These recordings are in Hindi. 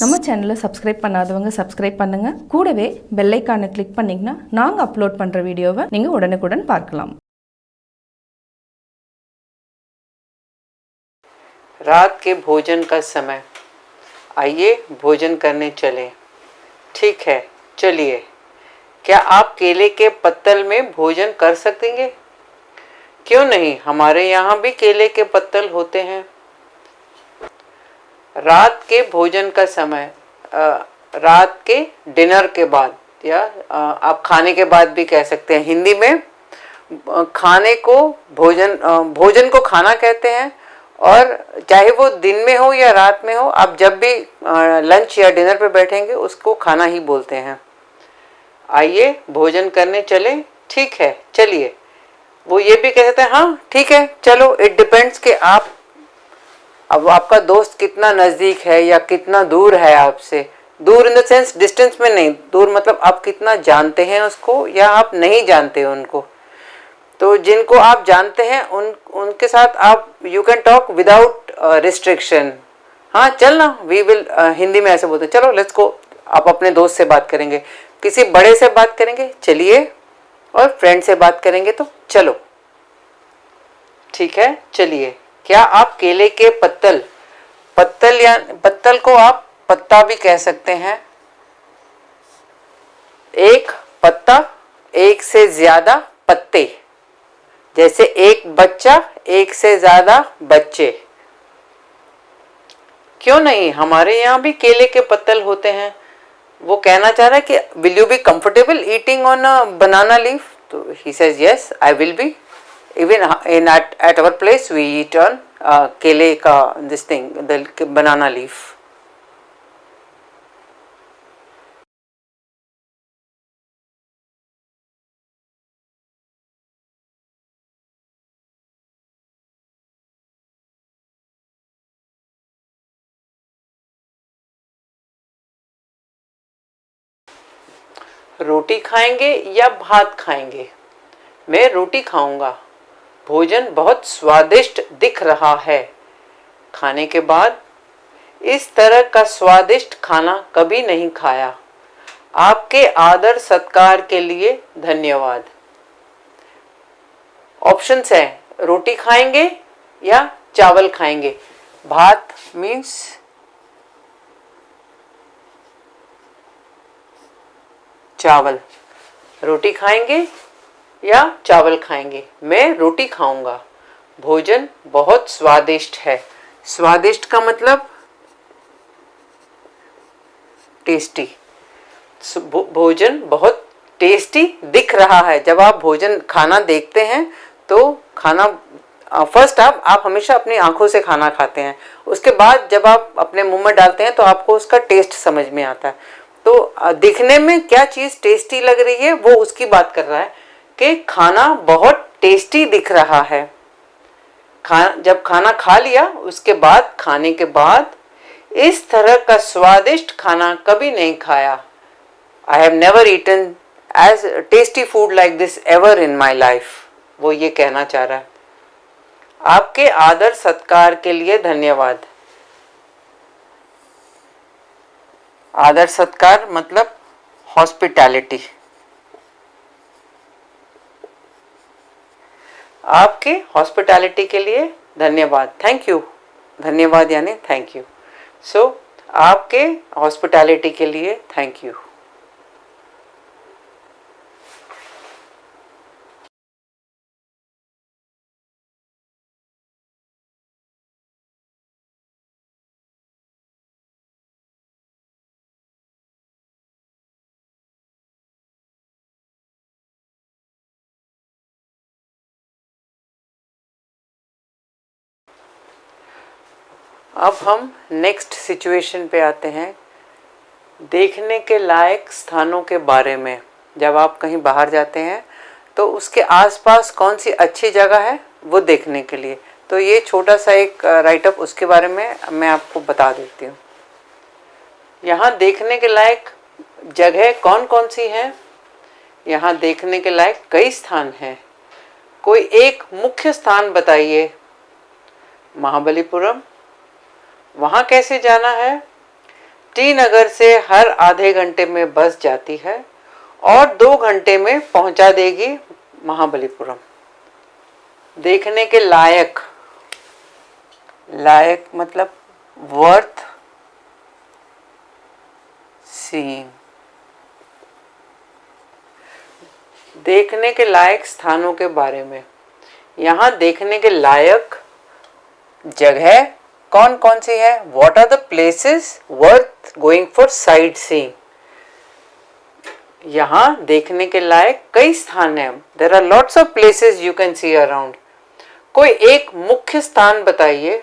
நம்ம சேனலை சப்ஸ்கிரைब பண்ணாதவங்க சப்ஸ்கிரைब பண்ணுங்க. கூடவே பெல் ஐகானை கிளிக் பண்ணீங்கன்னா நாங்க அப்லோட் பண்ற வீடியோவை நீங்க உடனுக்குடன் பார்க்கலாம். रात के भोजन का समय, आइए भोजन करने चलें। ठीक है, चलिए। क्या आप केले के पत्तल में भोजन कर सकेंगे? क्यों नहीं, हमारे यहाँ भी केले के पत्तल होते हैं। रात के भोजन का समय, रात के डिनर के बाद, या आप खाने के बाद भी कह सकते हैं। हिंदी में खाने को भोजन को खाना कहते हैं, और चाहे वो दिन में हो या रात में हो, आप जब भी लंच या डिनर पे बैठेंगे उसको खाना ही बोलते हैं। आइए भोजन करने चले, ठीक है चलिए। वो ये भी कह सकते हैं, हाँ ठीक है चलो। इट डिपेंड्स कि आप, अब आपका दोस्त कितना नज़दीक है या कितना दूर है आपसे। दूर इन द सेंस डिस्टेंस में नहीं, दूर मतलब आप कितना जानते हैं उसको या आप नहीं जानते उनको। तो जिनको आप जानते हैं उनके साथ आप you can talk without restriction. हाँ चलना, वी विल, हिंदी में ऐसे बोलते हैं चलो लेट्स गो। आप अपने दोस्त से बात करेंगे, किसी बड़े से बात करेंगे चलिए, और फ्रेंड से बात करेंगे तो चलो। ठीक है चलिए। क्या आप केले के पत्तल या पत्तल को आप पत्ता भी कह सकते हैं। एक पत्ता, एक से ज्यादा पत्ते, जैसे एक बच्चा, एक से ज्यादा बच्चे। क्यों नहीं, हमारे यहाँ भी केले के पत्तल होते हैं। वो कहना चाह रहा है कि will you be comfortable eating on a banana leaf. तो he says yes I will be. Even in at our place we eat on केले का this thing, the banana leaf. रोटी खाएंगे या भात खाएंगे? मैं रोटी खाऊंगा। भोजन बहुत स्वादिष्ट दिख रहा है। खाने के बाद, इस तरह का स्वादिष्ट खाना कभी नहीं खाया। आपके आदर सत्कार के लिए धन्यवाद। ऑप्शंस है, रोटी खाएंगे या चावल खाएंगे। भात मीन्स चावल। रोटी खाएंगे या चावल खाएंगे? मैं रोटी खाऊंगा। भोजन बहुत स्वादिष्ट है। स्वादिष्ट का मतलब टेस्टी। भोजन बहुत टेस्टी दिख रहा है। जब आप भोजन खाना देखते हैं तो खाना फर्स्ट आप हमेशा अपनी आंखों से खाना खाते हैं, उसके बाद जब आप अपने मुंह में डालते हैं तो आपको उसका टेस्ट समझ में आता है। तो दिखने में क्या चीज़ टेस्टी लग रही है वो उसकी बात कर रहा है कि खाना बहुत टेस्टी दिख रहा है। जब खाना खा लिया उसके बाद, खाने के बाद, इस तरह का स्वादिष्ट खाना कभी नहीं खाया। I have never eaten as tasty food like this ever in my life. वो ये कहना चाह रहा है। आपके आदर सत्कार के लिए धन्यवाद। आदर सत्कार मतलब हॉस्पिटैलिटी। आपके हॉस्पिटैलिटी के लिए धन्यवाद, थैंक यू। धन्यवाद यानी थैंक यू। सो आपके हॉस्पिटैलिटी के लिए थैंक यू। अब हम नेक्स्ट सिचुएशन पे आते हैं, देखने के लायक स्थानों के बारे में। जब आप कहीं बाहर जाते हैं तो उसके आसपास कौन सी अच्छी जगह है वो देखने के लिए। तो ये छोटा सा एक राइटअप उसके बारे में मैं आपको बता देती हूँ। यहाँ देखने के लायक जगह कौन कौन सी है? यहाँ देखने के लायक कई स्थान हैं। कोई एक मुख्य स्थान बताइए। महाबलीपुरम, वहाँ कैसे जाना है? टी नगर से हर आधे घंटे में बस जाती है और 2 घंटे में पहुंचा देगी महाबलीपुरम। देखने के लायक, लायक मतलब वर्थ सीइंग। देखने के लायक स्थानों के बारे में, यहाँ देखने के लायक जगह कौन कौन सी है? What are the places worth going for sightseeing? यहाँ देखने के लायक कई स्थान हैं। There are lots of places you can see around. कोई एक मुख्य स्थान बताइए।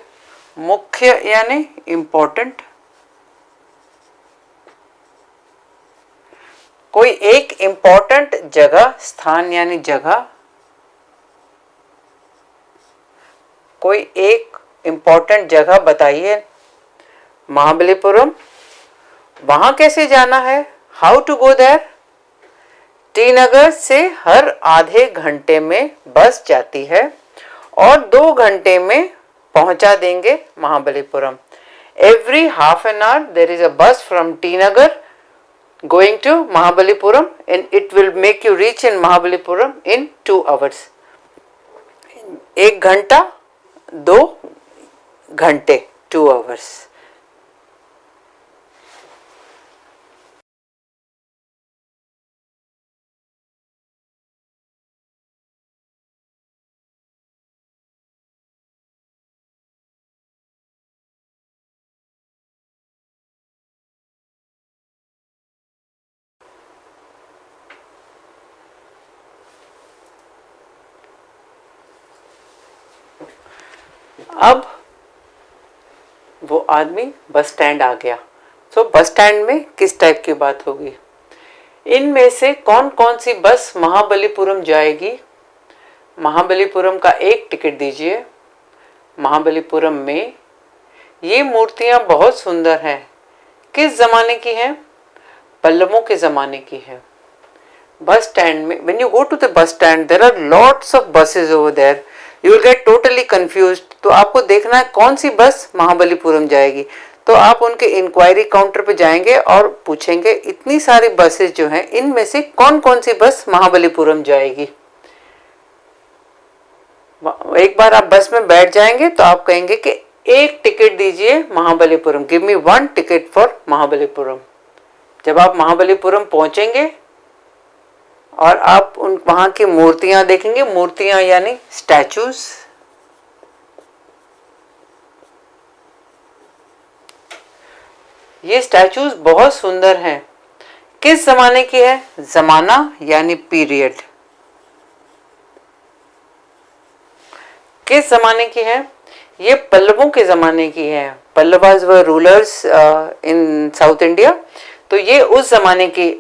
मुख्य यानी इम्पोर्टेंट। कोई एक इम्पोर्टेंट जगह, स्थान यानी जगह। कोई एक इम्पोर्टेंट जगह बताइए। महाबलीपुरम, वहां कैसे जाना है? How to go there? T Nagar से हर आधे घंटे में बस जाती है और 2 घंटे में पहुंचा देंगे Mahabalipuram. Every half an hour there is a bus from T Nagar going to Mahabalipuram and it will make you reach in Mahabalipuram in 2 hours. 1 घंटा 2 घंटे 2 hours. अब वो आदमी बस स्टैंड आ गया। तो बस स्टैंड में किस टाइप की बात होगी? इनमें से कौन कौन सी बस महाबलीपुरम जाएगी? महाबलीपुरम का एक टिकट दीजिए। महाबलीपुरम में ये मूर्तियां बहुत सुंदर हैं। किस ज़माने की हैं? पल्लवों के ज़माने की है। बस स्टैंड में, when you go to the bus stand, there are lots of buses over there. You will get totally confused. तो आपको देखना है कौन सी बस महाबलीपुरम जाएगी। तो आप उनके इंक्वायरी काउंटर पे जाएंगे और पूछेंगे इतनी सारी बसेस जो हैं, इनमें से कौन कौन सी बस महाबलीपुरम जाएगी। एक बार आप बस में बैठ जाएंगे तो आप कहेंगे कि एक टिकट दीजिए Mahabalipuram, give me 1 ticket for Mahabalipuram. जब आप महाबलीपुरम पहुंचेंगे और आप उन वहां की मूर्तियां देखेंगे, मूर्तियां यानी स्टैचूज। ये स्टैचूज बहुत सुंदर हैं। किस जमाने की है? जमाना यानी पीरियड। किस जमाने की है? ये पल्लवों के जमाने की है। Pallavas were rulers in South India. तो ये उस जमाने की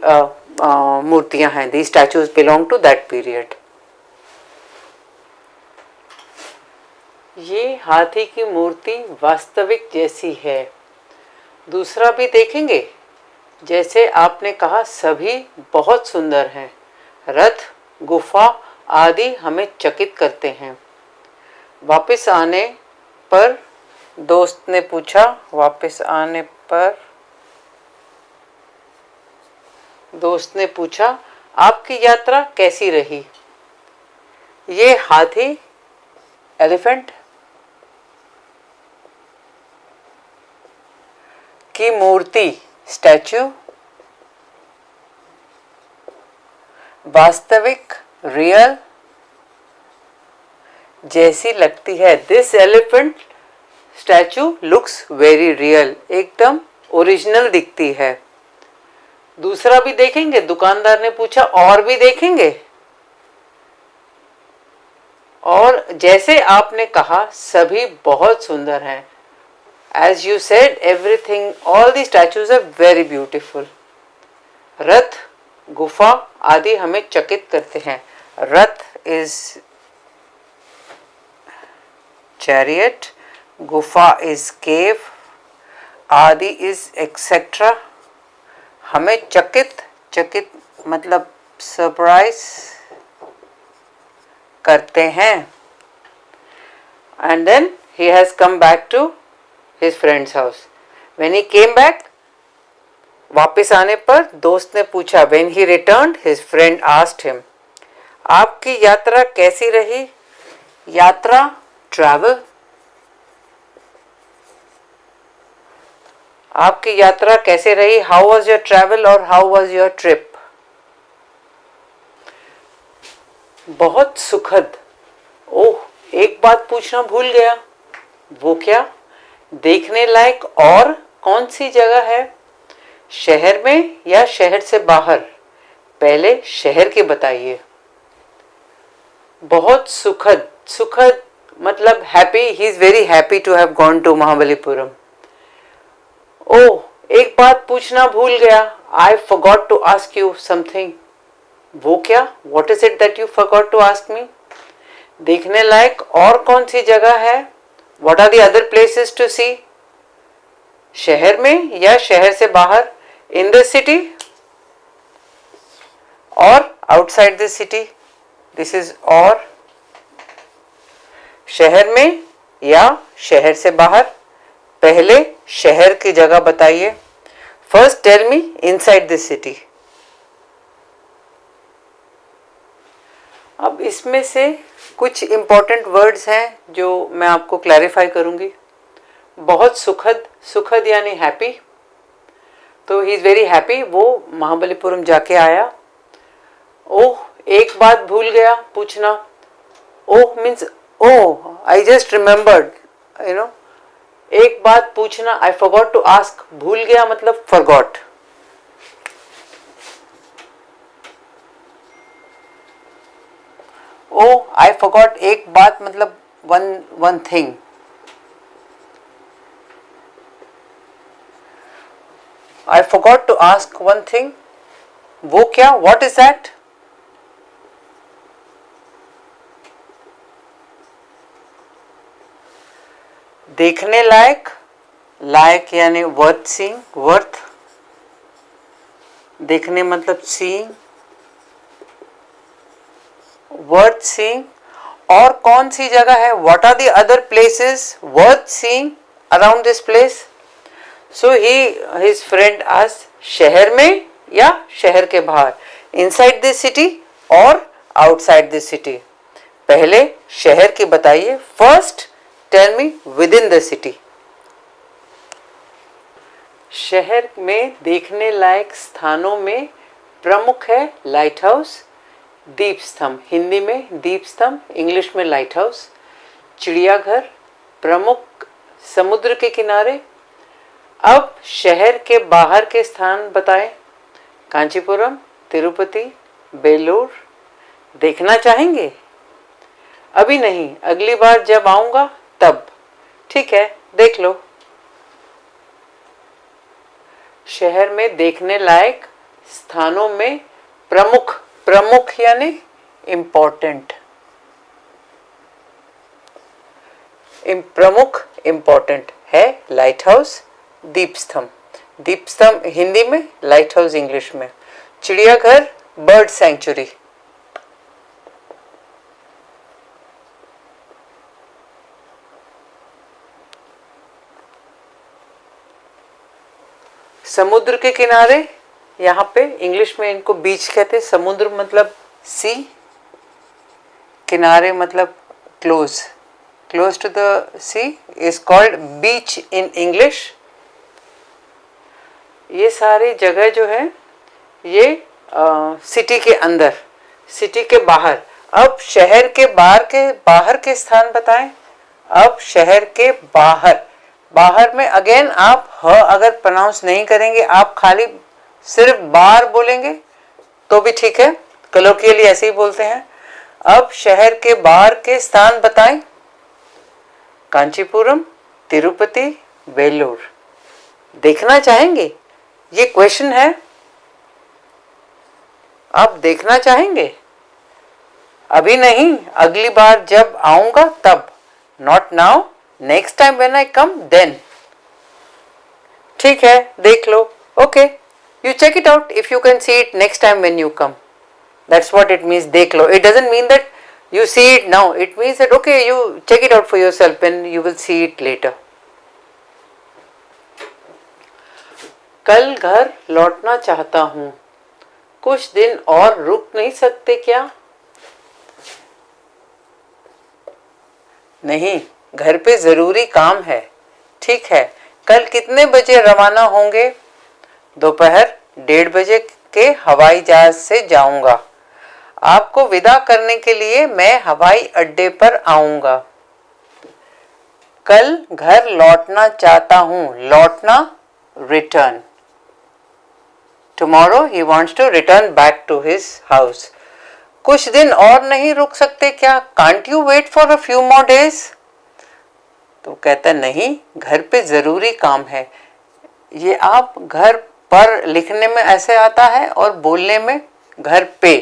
मूर्तियां हैं। The statues belong to that period. ये हाथी की मूर्ति वास्तविक जैसी है। दूसरा भी देखेंगे। जैसे आपने कहा सभी बहुत सुंदर हैं। रथ, गुफा आदि हमें चकित करते हैं। वापस आने पर दोस्त ने पूछा, वापस आने पर दोस्त ने पूछा आपकी यात्रा कैसी रही? ये हाथी, एलिफेंट की मूर्ति, स्टैचू, वास्तविक, रियल जैसी लगती है। This elephant statue looks very real, एकदम ओरिजिनल दिखती है। दूसरा भी देखेंगे। दुकानदार ने पूछा और भी देखेंगे? और जैसे आपने कहा सभी बहुत सुंदर हैं। As you said, everything, all the statues are very beautiful. रथ, गुफा आदि हमें चकित करते हैं। रथ is chariot, गुफा is cave, आदि is etc. हमें चकित मतलब सरप्राइज करते हैं। And then he has come back to his friend's house. When he came back, वापस आने पर दोस्त ने पूछा, when he returned his friend asked him, आपकी यात्रा कैसी रही? यात्रा, ट्रैवल। आपकी यात्रा कैसे रही? हाउ वॉज योर ट्रैवल और हाउ वॉज योर ट्रिप? बहुत सुखद। ओह, एक बात पूछना भूल गया। वो क्या? देखने लायक और कौन सी जगह है? शहर में या शहर से बाहर? पहले शहर के बताइए। बहुत सुखद। सुखद मतलब happy. He is very happy to have gone to Mahabalipuram. ओह, एक बात पूछना भूल गया। I forgot to ask you something. वो क्या? What is it that you forgot to ask me? देखने लायक और कौन सी जगह है? What are the other places to see? शहर में या शहर से बाहर? इन द सिटी और outside the city? This is और। शहर में या शहर से बाहर? पहले शहर की जगह बताइए। First tell me inside the city. अब इसमें से कुछ इंपॉर्टेंट वर्ड्स हैं जो मैं आपको क्लैरिफाई करूंगी। बहुत सुखद, सुखद यानी हैप्पी, तो ही इज वेरी हैप्पी, वो महाबलीपुरम जाके आया। ओह, एक बात भूल गया पूछना। Oh means oh, I just remembered, you know. एक बात पूछना, आई फॉरगॉट टू आस्क, भूल गया मतलब फॉरगॉट। ओह, आई फॉरगॉट, एक बात मतलब one thing. I forgot to ask one thing. वो क्या? What is that? देखने लायक, लायक यानी वर्थ सीइंग, वर्थ। देखने मतलब सीइंग, वर्थ सीइंग। और कौन सी जगह है? What are the other places worth seeing around this place? So his friend asked, शहर में या शहर के बाहर? इनसाइड द सिटी और आउटसाइड द सिटी? पहले शहर की बताइए। First tell me within the city. शहर में देखने लायक स्थानों में प्रमुख है लाइट हाउस, दीप स्तंभ, हिंदी में दीप स्तंभ, इंग्लिश में लाइट हाउस। चिड़ियाघर, प्रमुख समुद्र के किनारे। अब शहर के बाहर के स्थान बताएं। कांचीपुरम, तिरुपति, बेलूर। देखना चाहेंगे? अभी नहीं, अगली बार जब आऊंगा तब। ठीक है, देख लो। शहर में देखने लायक स्थानों में प्रमुख, प्रमुख यानी इम्पोर्टेंट, प्रमुख इम्पोर्टेंट है लाइट हाउस, दीप स्तंभ। दीप स्तंभ हिंदी में, लाइट हाउस इंग्लिश में। चिड़ियाघर, बर्ड सैंक्चुरी। समुद्र के किनारे, यहाँ पे इंग्लिश में इनको बीच कहते हैं। समुद्र मतलब सी, किनारे मतलब close, close to the sea is called beach in English. ये सारी जगह जो है ये सिटी के अंदर, सिटी के बाहर। अब शहर के बाहर के स्थान बताएं। अब शहर के बाहर, बाहर में अगेन आप ह अगर प्रोनाउंस नहीं करेंगे, आप खाली सिर्फ बाहर बोलेंगे तो भी ठीक है, कलोकियली ऐसे ही बोलते हैं। अब शहर के बाहर के स्थान बताएं। कांचीपुरम, तिरुपति, वेल्लोर। देखना चाहेंगे? ये क्वेश्चन है। आप देखना चाहेंगे? अभी नहीं, अगली बार जब आऊंगा तब। Not now, next time when I come then. ठीक है, देख लो। Okay, you check it out if you can see it next time when you come. That's what it means, देख लो। It doesn't mean that you see it now. It means that okay, you check it out for yourself and you will see it later. कल घर लौटना चाहता हूँ, कुछ दिन और रुक नहीं सकते क्या? नहीं, घर पे जरूरी काम है। ठीक है, कल कितने बजे रवाना होंगे? दोपहर 1:30 के हवाई जहाज से जाऊंगा। आपको विदा करने के लिए मैं हवाई अड्डे पर आऊंगा। कल घर लौटना चाहता हूँ, लौटना return. Tomorrow he wants to return back to his house. कुछ दिन और नहीं रुक सकते क्या? Can't you wait for a few more days? तो कहता नहीं, घर पे जरूरी काम है। ये आप घर पर लिखने में ऐसे आता है और बोलने में घर पे।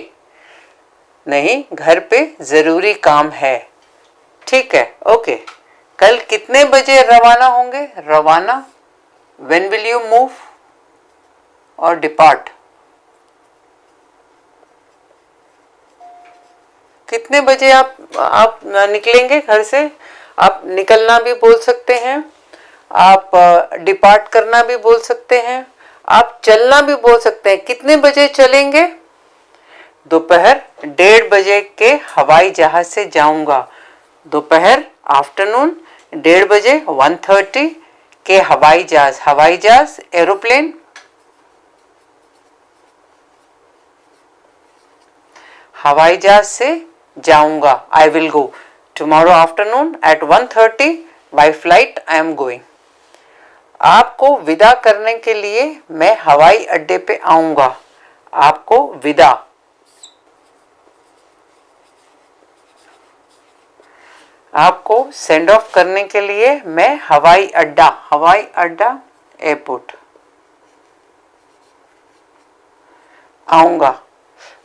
नहीं, घर पे जरूरी काम है। ठीक है, ओके। कल कितने बजे रवाना होंगे? रवाना when will you move और डिपार्ट? कितने बजे आप निकलेंगे घर से? आप निकलना भी बोल सकते हैं, आप डिपार्ट करना भी बोल सकते हैं, आप चलना भी बोल सकते हैं। कितने बजे चलेंगे? दोपहर 1:30 के हवाई जहाज से जाऊंगा। दोपहर आफ्टरनून 1:30 1:30 के हवाई जहाज एरोप्लेन। हवाई जहाज से जाऊंगा, I will go. Tomorrow afternoon at 1:30 by flight I am going. आपको विदा करने के लिए मैं हवाई अड्डे पे आऊंगा। आपको विदा, आपको सेंड ऑफ करने के लिए मैं हवाई अड्डा एयरपोर्ट आऊंगा।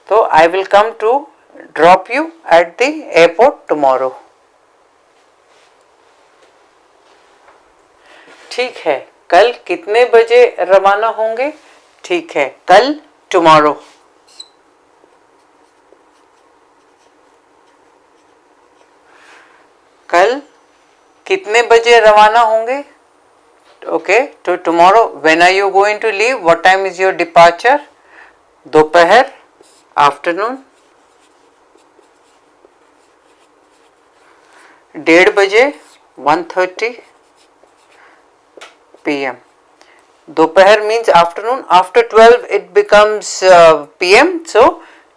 तो I will come to drop you at the airport tomorrow. ठीक है, कल कितने बजे रवाना होंगे? ठीक है, कल टुमारो। कल कितने बजे रवाना होंगे? ओके, तो tomorrow when are you going to leave? What time is your departure? दोपहर आफ्टरनून 1:30 1:30 PM. दोपहर means afternoon. After 12 it becomes PM. So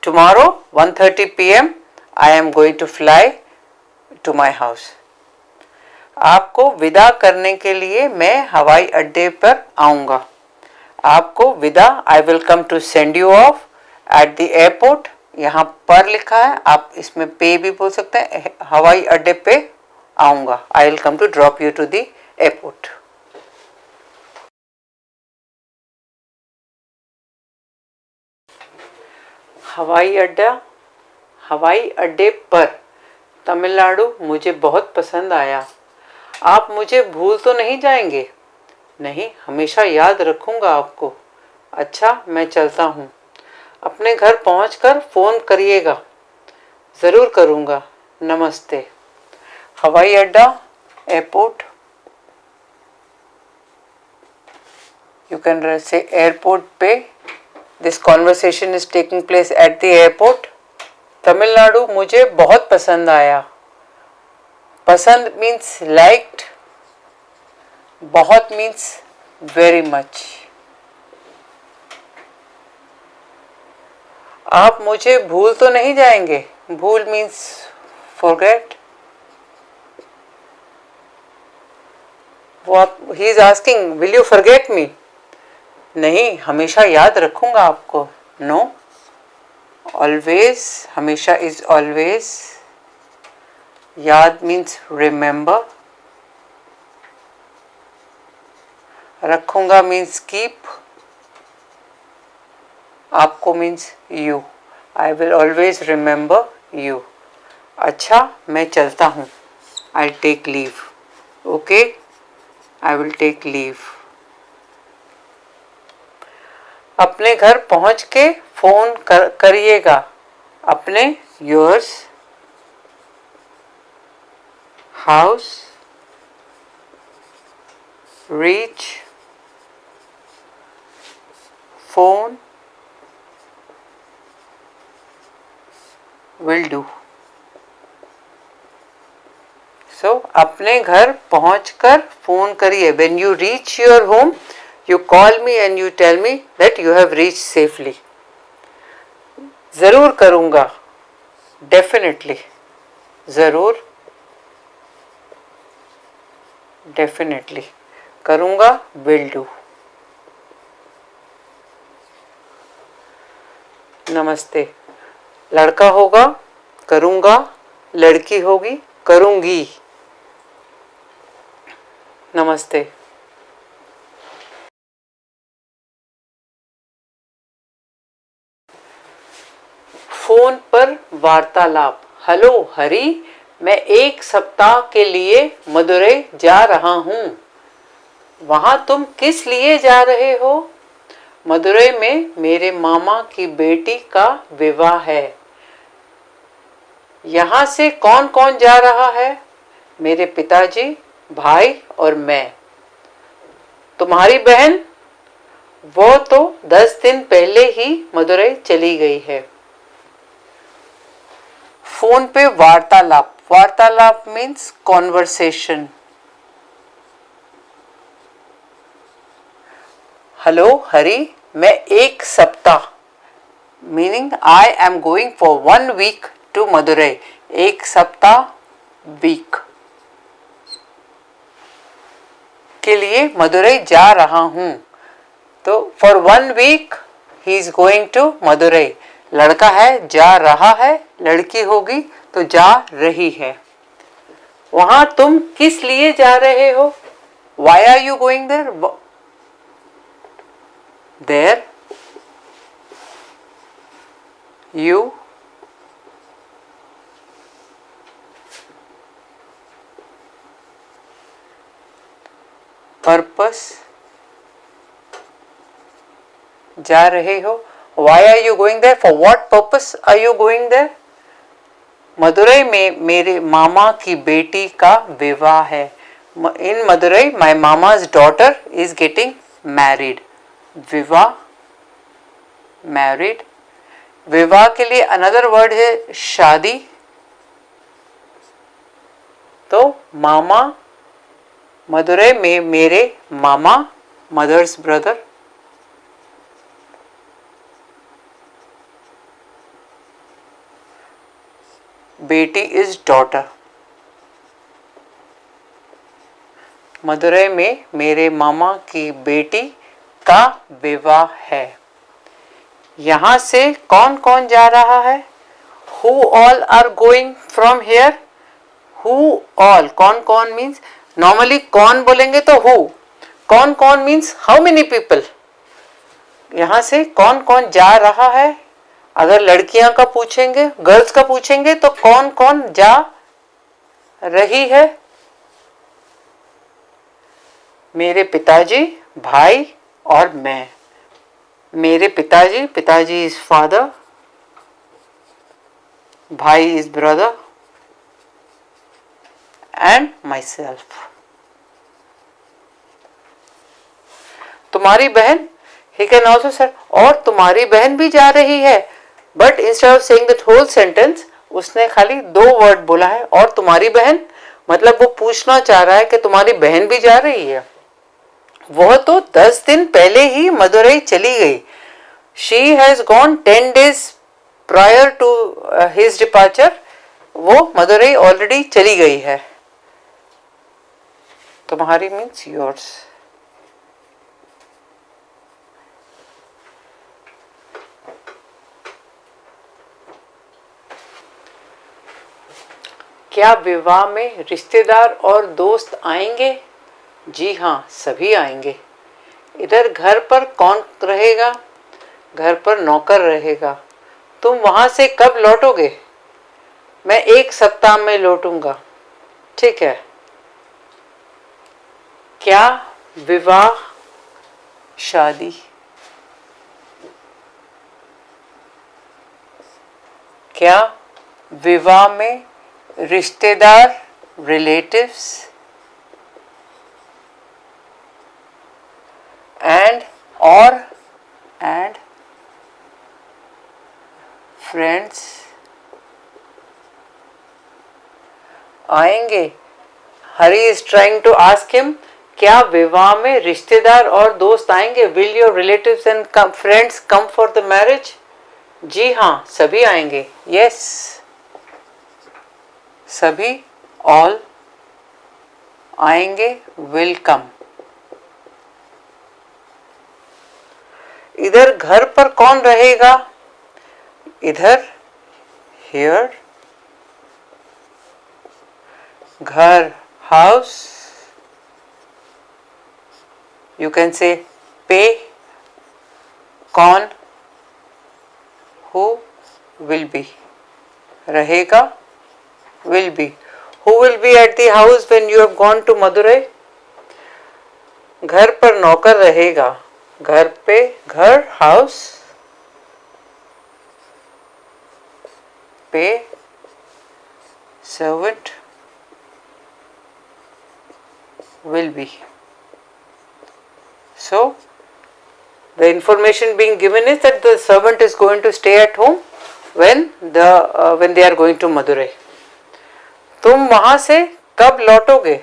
tomorrow 1:30 PM I am going to fly to my house. आपको विदा करने के लिए मैं हवाई अड्डे पर आऊंगा। आपको विदा, I will come to send you off at the airport. यहाँ पर लिखा है, आप इसमें पे भी बोल सकते हैं। हवाई अड्डे पे आऊंगा, I will come to drop you to the airport. हवाई अड्डे पर तमिलनाडु मुझे बहुत पसंद आया। आप मुझे भूल तो नहीं जाएंगे? नहीं, हमेशा याद रखूंगा आपको। अच्छा, मैं चलता हूँ। अपने घर पहुंचकर फ़ोन करिएगा। ज़रूर करूँगा। नमस्ते। हवाई अड्डा airport, you can say airport पे। This conversation is taking place at the airport. Tamil Nadu मुझे बहुत पसंद आया। पसंद मीन्स लाइक्ड, बहुत मीन्स वेरी मच। आप मुझे भूल तो नहीं जाएंगे? भूल मीन्स फॉरगेट। वो आप, he is asking will you forget me? नहीं, हमेशा याद रखूंगा आपको। नो, ऑलवेज, हमेशा इज ऑलवेज। याद मीन्स रिमेंबर। रखूंगा मीन्स कीप। आपको means you. I will always remember you. अच्छा, मैं चलता हूँ। I take leave. Okay, I will take leave. अपने घर पहुँच के फ़ोन करिएगा। अपने, yours, house, reach, phone will do. So अपने घर पहुंचकर फोन करिए. When you reach your home, you call me and you tell me that you have reached safely. जरूर करूँगा, definitely, जरूर, definitely करूँगा, will do. नमस्ते. लड़का होगा, करूँगा. लड़की होगी, करूँगी. नमस्ते. फोन पर वार्तालाप. हेलो हरी, मैं 1 सप्ताह के लिए मदुरै जा रहा हूँ. वहाँ तुम किस लिए जा रहे हो? मदुरै में मेरे मामा की बेटी का विवाह है. यहाँ से कौन कौन जा रहा है? मेरे पिताजी, भाई और मैं. तुम्हारी बहन? वो तो 10 दिन पहले ही मदुरै चली गई है. फोन पे वार्तालाप. वार्तालाप मीन्स कॉन्वर्सेशन. हेलो हरी, मैं 1 सप्ताह, meaning I am going for 1 week to Madurai. 1 सप्ताह, वीक, के लिए मदुरै जा रहा हूँ. तो for 1 week he is going to Madurai. लड़का है, जा रहा है. लड़की होगी तो जा रही है. वहां तुम किस लिए जा रहे हो? Why are you going there? There you purpose, जा रहे हो. Why are you going there? For what purpose are you going there? Madurai में मेरे मामा की बेटी का विवाह है. In Madurai, my mama's daughter is getting married. विवाह, married. विवाह के लिए another word है शादी. तो मामा, मदुरै में मेरे मामा, मदर्स ब्रदर, बेटी इज डॉटर. मदुरै में मेरे मामा की बेटी का विवाह है. यहाँ से कौन कौन जा रहा है? Who all are going from here? Who all, कौन कौन मीन्स, नॉर्मली कौन बोलेंगे तो who. कौन कौन मीन्स हाउ मेनी पीपल. यहाँ से कौन कौन जा रहा है. अगर लड़कियां का पूछेंगे, गर्ल्स का पूछेंगे तो कौन कौन जा रही है? मेरे पिताजी, भाई और मैं. मेरे पिताजी, पिताजी इज फादर, भाई is brother and my self. तुम्हारी बहन, he can also say, और तुम्हारी बहन भी जा रही है. But instead of saying that whole sentence, उसने खाली 2 वर्ड बोला है, और तुम्हारी बहन. मतलब वो पूछना चाह रहा है कि तुम्हारी बहन भी जा रही है. वह तो 10 दिन पहले ही मदुरै चली गई. She has gone 10 days prior to his departure. वो मदुरै ऑलरेडी चली गई है. तुम्हारी मीन्स योर्स. क्या विवाह में रिश्तेदार और दोस्त आएंगे? जी हाँ, सभी आएंगे. इधर घर पर कौन रहेगा? घर पर नौकर रहेगा. तुम वहां से कब लौटोगे? मैं 1 सप्ताह में लौटूंगा. ठीक है. क्या विवाह, शादी. क्या विवाह में रिश्तेदार, रिलेटिव्स एंड और and friends आएंगे. Hari is trying to ask him, क्या विवाह में रिश्तेदार और दोस्त आएंगे? Will your relatives and friends come for the marriage? जी हाँ, सभी आएंगे. यस, सभी, ऑल आएंगे, विल कम. इधर घर पर कौन रहेगा? इधर, हियर, घर, हाउस. यू कैन से पे, कौन, हु, विल बी. रहेगा, will be. Who will be at the house when you have gone to Madurai? घर पर नौकर रहेगा. घर पे, घर, हाउस, पे, servant, will be. So the information being given is that the servant is going to stay at home when they are going to Madurai. तुम वहां से कब लौटोगे?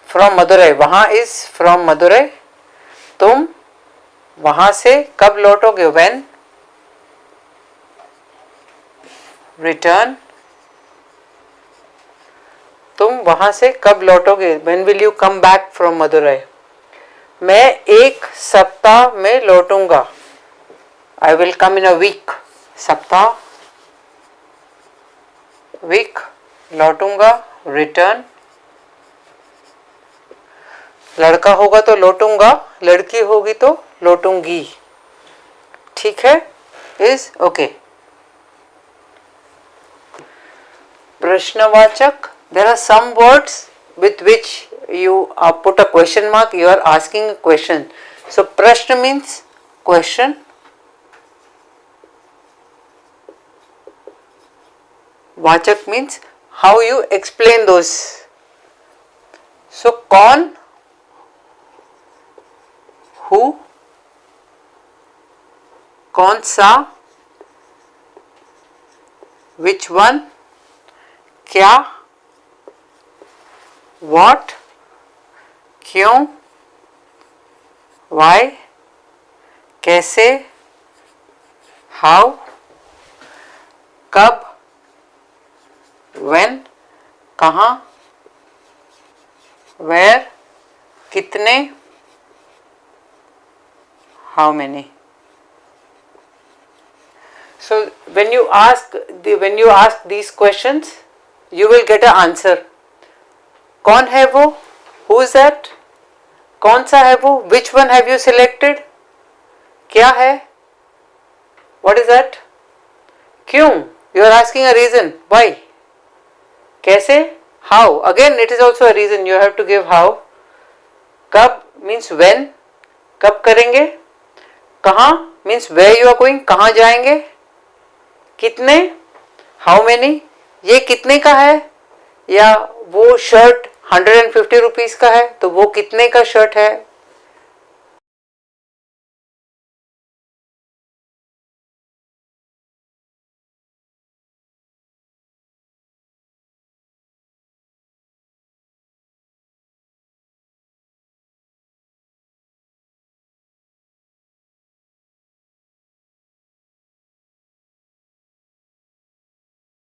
फ्रॉम मदुरई. वहां इज फ्रॉम मदुरई. तुम वहां से कब लौटोगे? व्हेन. रिटर्न. तुम वहां से कब लौटोगे? When will you come back from Madurai? मैं एक सप्ताह में लौटूंगा. I will come in a week. सप्ताह, वीक, लौटूंगा, रिटर्न. लड़का होगा तो लौटूंगा, लड़की होगी तो लौटूंगी. ठीक है? Is okay. प्रश्नवाचक. There are some words with which you put a question mark. You are asking a question. So prashna means question. Vachak means how you explain those. So kaun, who, kaun sa, which one, kya, what, क्यों, why, कैसे, how, कब, when, कहाँ, where, कितने, how many. So when you ask these questions, you will get an answer. कौन है वो? Who is that? कौन सा है वो? Which one have you selected? क्या है? What is that? क्यों? You are asking a reason. Why? कैसे? How? Again it is also a reason. You have to give how. कब means when. कब करेंगे? कहाँ means where you are going. कहाँ जाएंगे? कितने? How many? ये कितने का है? या वो शर्ट 150 रुपीज का है तो वो कितने का शर्ट है,